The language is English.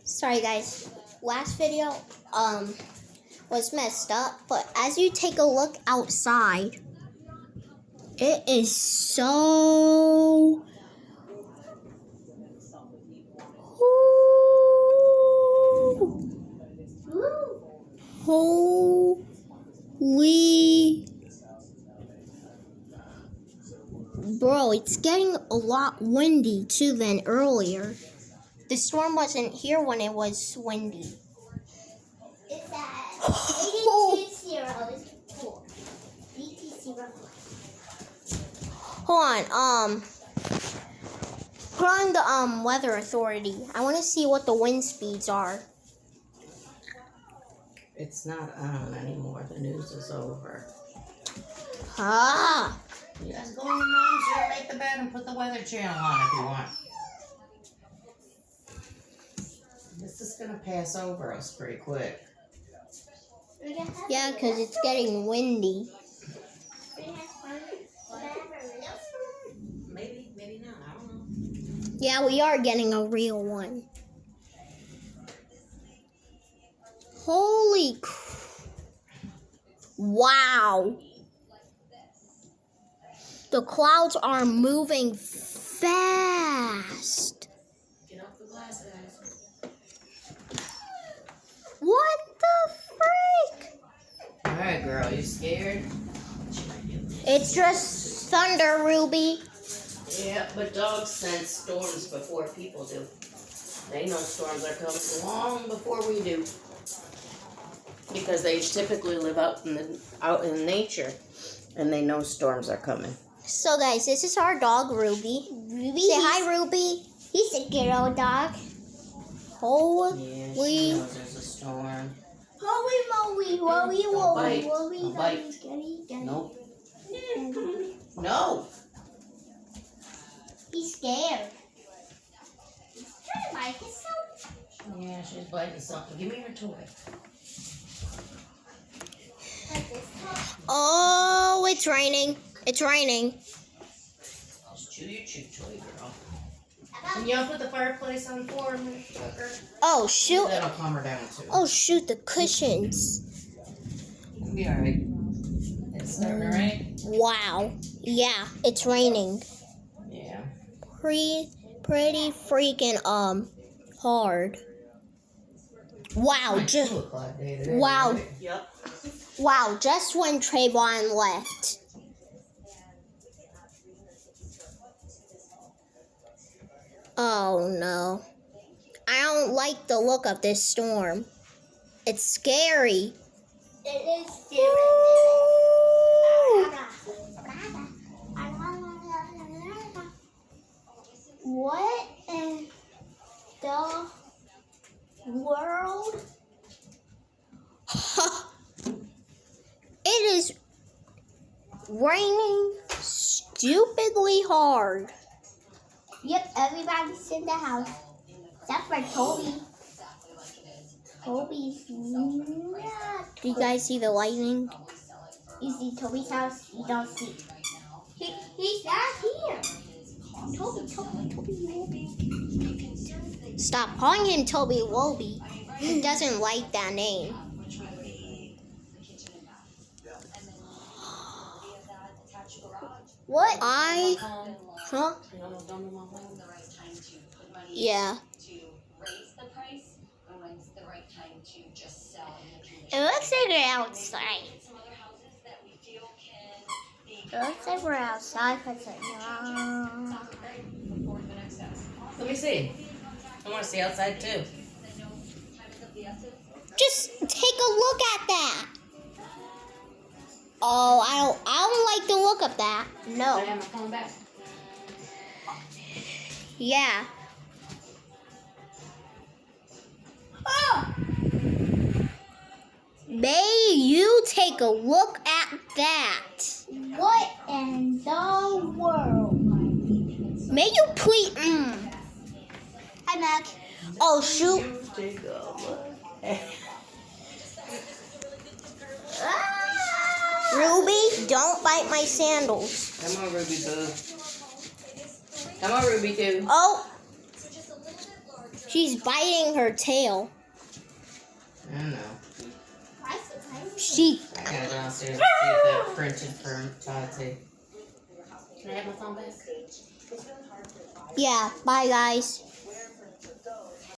Sorry guys, last video was messed up, but as you take a look outside, it is so holy bro, it's getting a lot windy too than earlier. The storm wasn't here when it was windy. It's at 82.0. Hold on, put on the weather authority. I want to see what the wind speeds are. It's not on anymore. The news is over. Ah, You guys go in your mom's room, make the bed, and put the weather channel on if you want. This is gonna pass over us pretty quick. yeah, because it's getting windy. Maybe not. I don't know. Yeah, we are getting a real one. Holy wow. The clouds are moving fast. Get off the glass, guys. What the freak? Alright, girl, you scared? It's just thunder, Ruby. Yeah, but dogs sense storms before people do. They know storms are coming long before we do. Because they typically live out in nature, and they know storms are coming. So guys, this is our dog, Ruby. Ruby, Say hi, Ruby. he's a good old dog. Holy. Yeah, she knows there's a storm. Holy moly, woly, Don't woly, bite. woly, Don't bite. woly, Nope. No. He's scared. He's trying to bite himself. Yeah, she's biting something. Give me your toy. Like this. Oh, it's raining. It's raining. Just chew your chew toy, girl. Can y'all put the fireplace on for me, Tucker? Oh, shoot. That'll calm her down too. Oh, shoot, the cushions. It'll be alright. It's starting to rain? Wow. Yeah, it's raining. Yeah. Pretty freaking, hard. Wow, Like 2 just, o'clock day today, wow. right? Yep. wow, just when Trayvon left. Oh, no. I don't like the look of this storm. It's scary. It is What in the world? It is raining stupidly hard. Yep, everybody's in the house. Except for Toby. Toby's not. Do you guys see the lightning? You see Toby's house? You don't see. He's not here. Toby. Stop calling him Toby Woby. He doesn't like that name. What? Huh? Yeah. It looks like we're outside. It looks like we're outside because Let me see. I want to see outside too. Just take a look at that. Oh, I don't like the look of that. No. I'm coming back. Yeah. Oh! May you take a look at that. What in the world? May you please. Hi, Mac. Oh, shoot. Take a look. Ruby, don't bite my sandals. Come on, Ruby Boo. Come on, Ruby Boo. Oh. She's biting her tail. I don't know. Why is it biting? She. I gotta go downstairs and see if that printed for Tati. Can I have my phone back? Yeah, bye guys.